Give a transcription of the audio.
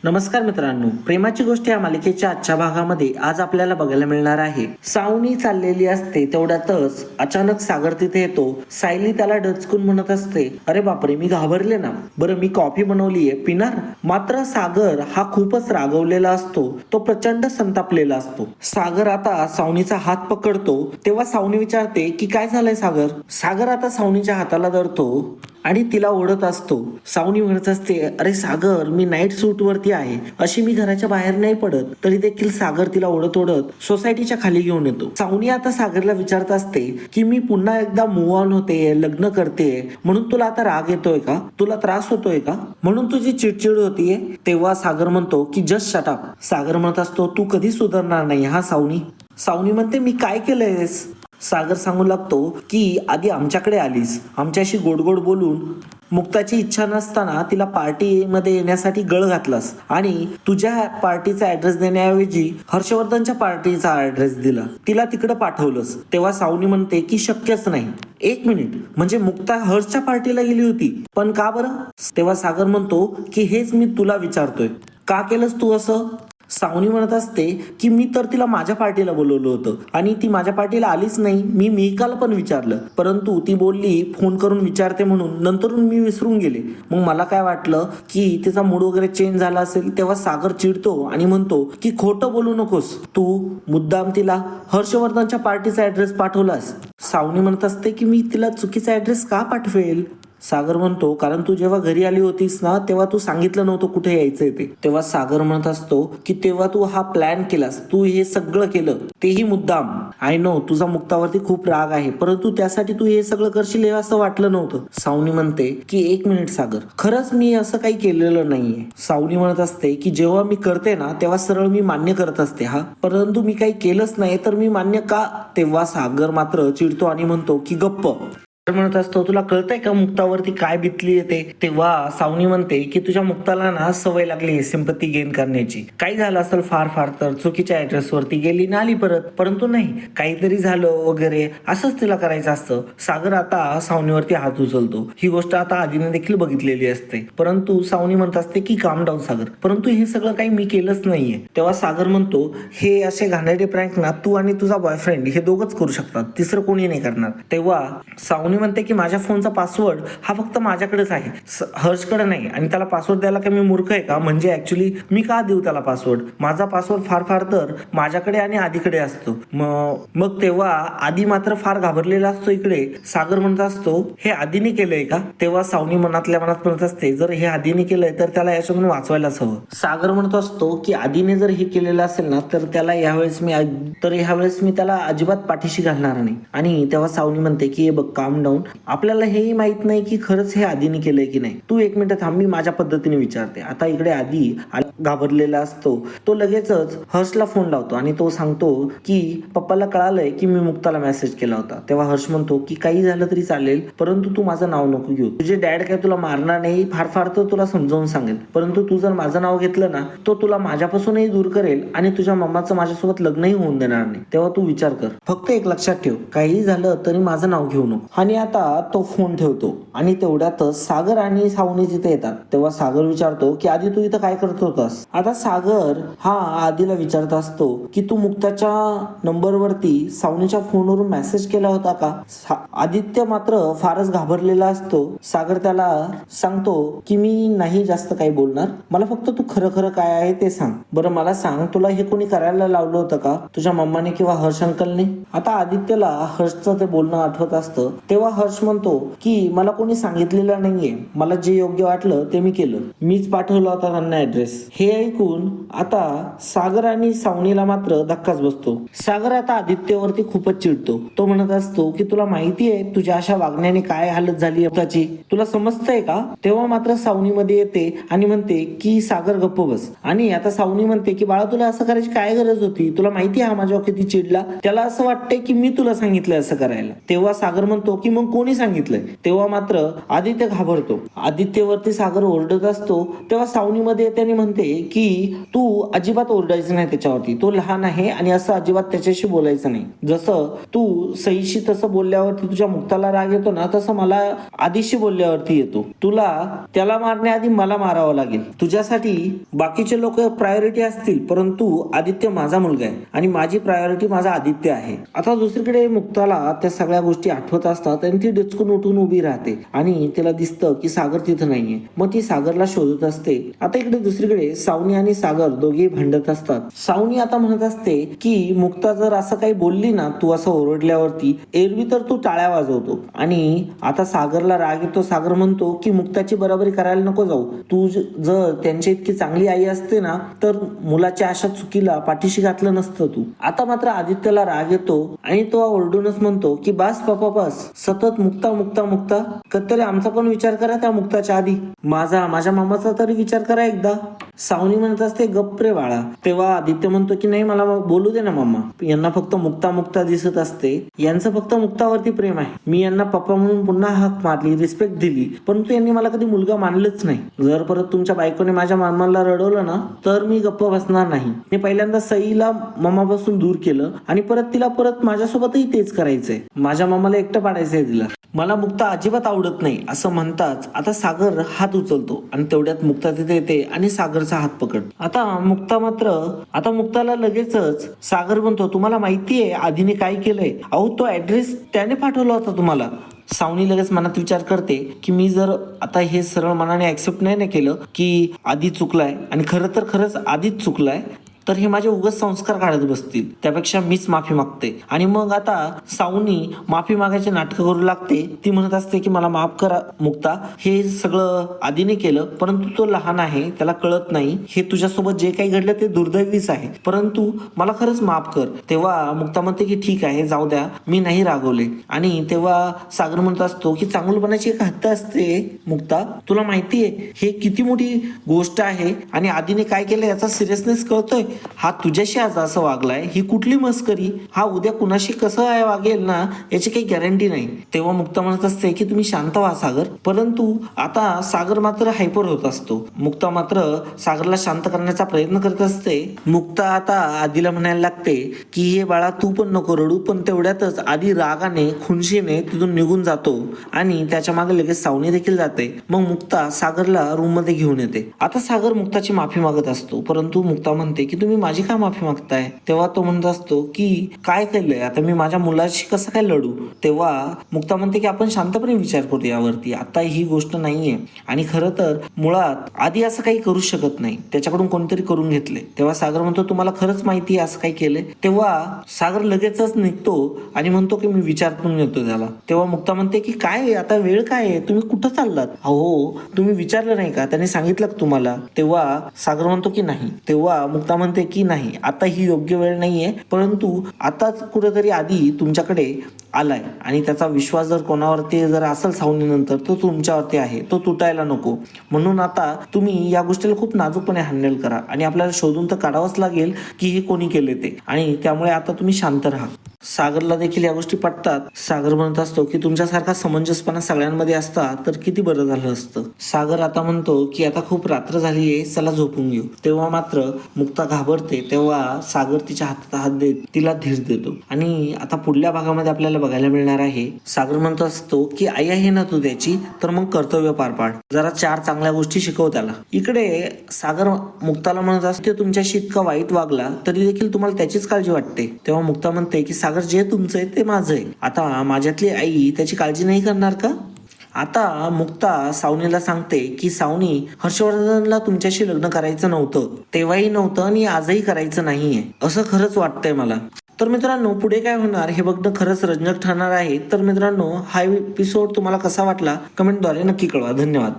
नमस्कार मित्रांनो, प्रेमाची गोष्ट या मालिकेच्या आजच्या भागामध्ये आज आपल्याला बघायला मिळणार आहे. सावनी चाललेली असते तेवढ्यातच अचानक सागर तिथे येतो. सायली त्याला डचकून म्हणत असते, अरे बापरे, मी घाबरले ना. बरं, मी कॉफी बनवलीये, पिणार? मात्र सागर हा खूपच रागवलेला असतो. तो प्रचंड संतापलेला असतो. सागर आता सावनीचा हात पकडतो तेव्हा सावनी विचारते की काय झालंय सागर. सागर आता सावनीच्या हाताला धरतो आणि तिला ओढत असतो. सावनी म्हणत असते, अरे सागर, मी नाईट सूट वरती आहे, अशी मी घराच्या बाहेर नाही पडत. तरी देखील सागर तिला ओढत ओढत सोसायटीच्या खाली घेऊन येतो. सावनी आता सागरला विचारत असते की मी पुन्हा एकदा मूव ऑन होते, लग्न करते, म्हणून तुला आता राग येतोय का? तुला त्रास होतोय का? म्हणून तुझी चिडचिड होतीये? तेव्हा सागर म्हणतो की जस्ट शट अप. सागर म्हणत असतो, तू कधी सुधारणार नाही हा सावनी. सावनी म्हणते, मी काय केलंयस? सागर सांगू लागतो की आधी आमच्याकडे आलीस, आमच्याशी गोड गोड बोलून मुक्ताची इच्छा नसताना तिला पार्टीमध्ये येण्यासाठी गळ घातलास आणि तुझ्या पार्टीचा ऍड्रेस देण्याऐवजी हर्षवर्धनच्या पार्टीचा ऍड्रेस दिला, तिला तिकडे पाठवलंस. तेव्हा सावनी म्हणते की शक्यच नाही. एक मिनिट, म्हणजे मुक्ता हर्षच्या पार्टीला गेली होती, पण का बरं? तेव्हा सागर म्हणतो की हेच मी तुला विचारतोय, का केलंस तू असं? सावनी म्हणत असते की मी तर तिला माझ्या पार्टीला बोलवलं होतं आणि ती माझ्या पार्टीला आलीच नाही. मी मिहिकाला पण विचारलं, परंतु ती बोलली फोन करून विचारते म्हणून, नंतरून मी विसरून गेले. मग मला काय वाटलं की तिचा मूड वगैरे चेंज झाला असेल. तेव्हा सागर चिडतो आणि म्हणतो की खोटं बोलू नकोस, तू मुद्दाम तिला हर्षवर्धनच्या पार्टीचा ऍड्रेस पाठवलास. सावनी म्हणत असते की मी तिला चुकीचा ऍड्रेस का पाठवेल? सागर म्हणतो, कारण तू जेव्हा घरी आली होतीस ना, तेव्हा तू सांगितलं नव्हतं कुठे यायचंय ते. तेव्हा सागर म्हणत असतो की तेव्हा तू हा प्लॅन केलास, तू हे सगळं केलं, तेही मुद्दाम. आय नो तुझा मुक्तावरती खूप राग आहे, परंतु त्यासाठी तू हे सगळं करशील हे असं वाटलं नव्हतं. सावनी म्हणते की एक मिनिट सागर, खरंच मी असं काही केलेलं नाहीये. सावनी म्हणत असते की जेव्हा मी करते ना तेव्हा सरळ मी मान्य करत असते हा, परंतु मी काही केलंच नाही तर मी मान्य का? तेव्हा सागर मात्र चिडतो आणि म्हणतो की गप्प. म्हणत असतो, तुला कळतंय का मुक्तावरती काय बितली येते? तेव्हा सावनी म्हणते की तुझ्या मुक्ताला ना सवय लागली सिंपत्ती गेन करण्याची. काही झालं असेल फार फार तर चुकीच्या ऍड्रेस वरती गेली ना आली परत, परंतु नाही, काहीतरी झालं वगैरे असंच तिला करायचं असतं. सागर आता सावनीवरती हात उचलतो. ही गोष्ट आता आधीने देखील बघितलेली असते, परंतु सावनी म्हणत असते की काम डाऊन सागर, परंतु हे सगळं काही मी केलंच नाहीये. तेव्हा सागर म्हणतो, हे असे घाणेरडे प्रँक ना तू आणि तुझा बॉयफ्रेंड हे दोघंच करू शकतात, तिसरं कोणी नाही करणार. तेव्हा सावनी म्हणते की माझ्या फोनचा पासवर्ड हा फक्त माझ्याकडेच आहे, हर्षकडे नाही, आणि त्याला पासवर्ड द्यायला का मी मूर्ख आहे का? म्हणजे ऍक्च्युली मी का देऊ त्याला पासवर्ड? माझा पासवर्ड फार फार तर माझ्याकडे आणि आधीकडे असतो. मग तेव्हा आधी मात्र फार घाबरलेला असतो. इकडे सागर म्हणत असतो, हे आधीने केलंय का? तेव्हा सावनी मनातल्या मनात म्हणत असते, जर हे आधीने केलंय तर त्याला याच्यातून वाचवायलाच हवं. सागर म्हणत असतो की आधीने जर हे केलेलं असेल ना तर त्याला ह्यावेळेस मी त्याला अजिबात पाठीशी घालणार नाही. आणि तेव्हा सावनी म्हणते की हे बघ, काम डाऊन, आपल्याला हेही माहित नाही की खरंच हे आधीने केलंय की नाही. तू एक मिनिट थांब, मी माझ्या पद्धतीने विचारते. आता इकडे आधी घाबरलेला असतो. तो लगेचच हर्षला फोन लावतो आणि तो सांगतो की पप्पाला कळालंय की मी मुक्ताला मेसेज केला होता. तेव्हा हर्ष म्हणतो की काही झालं तरी चालेल, परंतु तू माझं नाव नको घेऊ. तुझे डॅड काय तुला मारणार नाही, फार फार तर तुला समजावून सांगेल, परंतु तू जर माझं नाव घेतलं ना तो तुला माझ्यापासूनही दूर करेल आणि तुझ्या मम्माचं माझ्यासोबत लग्नही होऊन देणार नाही. तेव्हा तू विचार कर. फक्त एक लक्षात ठेव, काही झालं तरी माझं नाव घेऊ नको. आणि आता तो फोन ठेवतो आणि तेवढ्यातच सागर आणि सावनी तिथे येतात. तेव्हा सागर विचारतो की आधी तू इथं काय करत होतास? आता सागर हा आधीला विचारत असतो की तू मुक्ताच्या नंबरवरती सावनीच्या फोनवरून मेसेज केला होता का? आदित्य मात्र फारच घाबरलेला असतो. सागर त्याला सांगतो की मी नाही जास्त काही बोलणार, मला फक्त तू खरं खरं काय आहे ते सांग. बरं मला सांग, तुला हे कोणी करायला लावलं होतं का? तुझ्या मम्माने किंवा हर्ष अंकलने? आता आदित्यला हर्षचं ते बोलणं आठवत असतं. तेव्हा हर्ष म्हणतो की मला कोणी सांगितलेलं नाहीये, मला जे योग्य वाटलं ते मी केलं, मीच पाठवला होता त्यांना ऍड्रेस. हे ऐकून आता सागर आणि सावनीला मात्र धक्काच बसतो. सागर आता आदित्यवरती खूपच चिडतो. तो म्हणत असतो की तुला माहिती आहे तुझ्या अशा वागण्याने काय हालत झाली त्याची, तुला समजतंय का? तेव्हा मात्र सावनी मध्ये येते आणि म्हणते की सागर गप्प बस. आणि आता सावनी म्हणते की बाळा, तुला असं करायची काय गरज होती? तुला माहिती आहे हा माझ्यावर किती चिडला, त्याला असं वाटतंय की मी तुला सांगितलं असं करायला. तेव्हा सागर म्हणतो की मग कोणी सांगितलंय? तेव्हा मात्र आदित्य घाबरतो. आदित्यवरती सागर ओरडत असतो तेव्हा सावनीमध्ये त्याने म्हणते की तू अजिबात ओरडायचं नाही त्याच्यावरती, तो लहान आहे आणि असं अजिबात त्याच्याशी बोलायचं नाही. जसं तू सईशी तसं बोलल्यावरती तुझ्या मुक्ताला राग येतो ना, तसं मला आदिशी बोलल्यावरती येतो. तुला त्याला मारण्याआधी मला मारावं लागेल. तुझ्यासाठी बाकीचे लोक प्रायोरिटी असतील, परंतु आदित्य माझा मुलगा आहे आणि माझी प्रायोरिटी माझा आदित्य आहे. आता दुसरीकडे मुक्ताला त्या सगळ्या गोष्टी आठवत असतात आणि ती डचकून उठून उभी राहते आणि तिला दिसतं की सागर तिथं नाहीये. मग ती सागरला शोधत असते. आता इकडे दुसरीकडे सावनी आणि सागर दोघेही भांडत असतात. सावनी आता म्हणत असते की मुक्ता जर असं काही बोलली ना, तू असं ओरडल्यावरती, एरवी तर तू टाळ्या वाजवतो आणि आता सागरला राग येतो. सागर म्हणतो की मुक्ताची बरोबरी करायला नको जाऊ. तू जर त्यांची इतकी चांगली आई असते ना, तर मुलाच्या अशा चुकीला पाठीशी घातलं नसतं तू. आता मात्र आदित्यला राग येतो आणि तो ओरडूनच म्हणतो की बस पप्पा बस, सतत मुक्ता मुक्ता मुक्ता. कधीतरी आमचा पण विचार करा त्या मुक्ताच्या आधी. माझ्या मामाचा तरी विचार करा एकदा. सावनी म्हणत असते गप्प रे बाळा. तेव्हा आदित्य म्हणतो की नाही, मला बोलू दे ना मामा. यांना फक्त मुक्ता मुक्ता दिसत असते. यांचं फक्त मुक्तावरती प्रेम आहे. मी यांना पप्पा म्हणून पुन्हा हाक मारली, रिस्पेक्ट दिली, परंतु यांनी मला कधी मुलगा मानलंच नाही. जर परत तुमच्या बायकोने माझ्या मामाला रडवलं ना, तर मी गप्प बसणार नाही. मी पहिल्यांदा सईला मामापासून दूर केलं आणि तिला परत माझ्यासोबतही तेच करायचंय. माझ्या मामाला एकटं पाडायचंय तिला. मला मुक्ता अजिबात आवडत नाही असं म्हणताच आता सागर हात उचलतो आणि तेवढ्यात मुक्ता तिथे येते आणि सागरचा हात पकड. आता मुक्ताला लगेचच सागर म्हणतो, तुम्हाला माहितीये आधीने काय केलंय? अहो, तो ऍड्रेस त्याने पाठवला होता तुम्हाला. सावनी लगेच मनात विचार करते की मी जर आता हे सरळ मनाने ऍक्सेप्ट नाही केलं की आधी चुकलाय आणि खरंच आधीच चुकलाय, तर हे माझे उगाच संस्कार काढत बसतील. त्यापेक्षा मीच माफी मागते. आणि मग आता सावनी माफी मागायचे नाटकं करू लागते. ती म्हणत असते की मला माफ करा मुक्ता, हे सगळं आधीने केलं, परंतु तो लहान आहे, त्याला कळत नाही. हे तुझ्यासोबत जे काही घडलं ते दुर्दैवीच आहे, परंतु मला खरंच माफ कर. तेव्हा मुक्ता म्हणते की ठीक आहे, जाऊ द्या, मी नाही रागवले. आणि तेव्हा सागर म्हणत असतो की चांगुलपणाची एक हत्या असते मुक्ता, तुला माहितीये हे किती मोठी गोष्ट आहे आणि आधीने काय केलं याचा सिरियसनेस कळतोय. हा तुझ्याशी आज असं वागलाय, ही कुठली मस्करी. हा उद्या कुणाशी कसं वागेल ना, याची काही गॅरंटी नाही. तेव्हा मुक्ता म्हणत असते की तुम्ही शांत व्हा सागर. परंतु आता सागर मात्र हायपर होत असतो. मुक्ता मात्र सागरला शांत करण्याचा प्रयत्न करत असते. मुक्ता आता आधीला म्हणायला लागते की हे बाळा तू पण नको रडू, पण तेवढ्यातच आधी रागाने खुनशीने तिथून निघून जातो आणि त्याच्या मागे लगेच सावनी देखील जाते. मग मुक्ता सागरला रूम मध्ये घेऊन येते. आता सागर मुक्ताची माफी मागत असतो, परंतु मुक्ता म्हणते की तुम्ही माझी का माफी मागताय? तेव्हा तो म्हणत असतो की काय केलंय आता मी माझ्या मुलाशी कसं काय लढू? तेव्हा मुक्ता म्हणते की आपण शांतपणे विचार करू यावरती, आता ही गोष्ट नाहीये आणि खरं तर मुळात आधी असं काही करू शकत नाही, त्याच्याकडून कोणतरी करून घेतले. तेव्हा सागर म्हणतो तुम्हाला खरंच माहिती असं काही केलंय? तेव्हा सागर लगेचच निघतो आणि म्हणतो की मी विचारून येतो त्याला. तेव्हा मुक्ता म्हणते की काय आता वेळ काय आहे, तुम्ही कुठं चाललात? अहो, तुम्ही विचारलं नाही का, त्याने सांगितलं का तुम्हाला? तेव्हा सागर म्हणतो की नाही. तेव्हा मुक्ता म्हणते की नाही, आता ही योग्य वेळ नाहीये, परंतु आताच कुठेतरी आधी तुमच्याकडे आलाय आणि त्याचा विश्वास जर कोणावरती जर असेल सावनीनंतर तो तुमच्यावरती आहे, तो तुटायला नको. म्हणून आता तुम्ही या गोष्टीला खूप नाजूकपणे हँडल करा आणि आपल्याला शोधून तर काढावंच लागेल की हे कोणी केले ते, आणि त्यामुळे आता तुम्ही शांत राहा. सागरला देखील या गोष्टी पटतात. सागर म्हणत असतो की तुमच्यासारखा समंजसपणा सगळ्यांमध्ये असता तर किती बरं झालं असतं. सागर आता म्हणतो की आता खूप रात्र झालीये, चला झोपून घेऊ. तेव्हा मात्र मुक्ता घाबरते. तेव्हा सागर तिच्या हातात हात देत तिला धीर देतो. आणि आता पुढल्या भागामध्ये आपल्याला बघायला मिळणार आहे, सागर म्हणत असतो की आई आहे ना तू त्याची, तर मग कर्तव्य पार पाड, जरा 4 चांगल्या गोष्टी शिकव त्याला. इकडे सागर मुक्ताला म्हणत असतो तुमच्याशी इतका वाईट वागला तरी देखील तुम्हाला त्याचीच काळजी वाटते. तेव्हा मुक्ता म्हणते की सागर जे तुमचं आहे ते माझं आहे, आता माझ्यातली आई त्याची काळजी नाही करणार का? आता मुक्ता सावनीला सांगते की सावनी, हर्षवर्धनला तुमच्याशी लग्न करायचं नव्हतं, तेव्हाही नव्हतं आणि आजही करायचं नाहीये असं खरंच वाटतंय मला. तर मित्रांनो, पुढे काय होणार हे बघणं खरंच रंजक ठरणार आहे. तर मित्रांनो, हा एपिसोड तुम्हाला कसा वाटला कमेंटद्वारे नक्की कळवा. धन्यवाद.